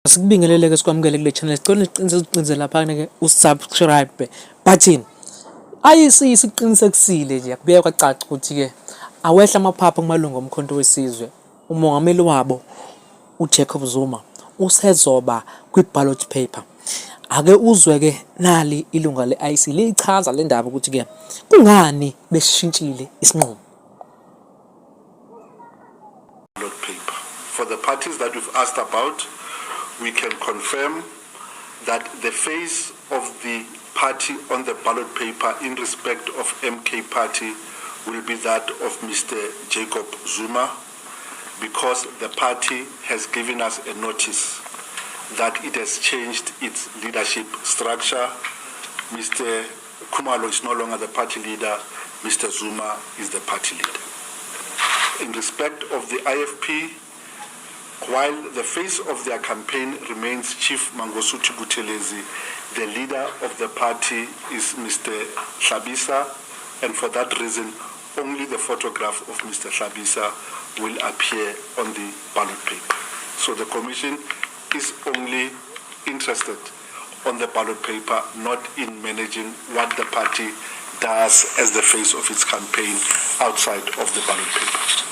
Sikubingelele ke sikwamukele kule channel. Sicela niqinisekise lapha ke usubscribe button. IEC isiqinisekisile nje akubeka kwacaca ukuthi ke awehla amaphapha kumalungu omkhonto wesizwe. Umongameli wabo uJacob Zuma usezoba kwiBallot paper. Ake uzwe ke nali ilunga le-IEC lichaza le ndaba ukuthi ke kungani besishintshile isinqumo. Ballot paper. For the parties that we've asked about, we can confirm that the face of the party on the ballot paper in respect of MK Party will be that of Mr. Jacob Zuma, because the party has given us a notice that it has changed its leadership structure. Mr. Khumalo is no longer the party leader, Mr. Zuma is the party leader. In respect of the IFP, while the face of their campaign remains Chief Mangosuthu Buthelezi, the leader of the party is Mr. Hlabisa, and for that reason, only the photograph of Mr. Hlabisa will appear on the ballot paper. So the Commission is only interested on the ballot paper, not in managing what the party does as the face of its campaign outside of the ballot paper.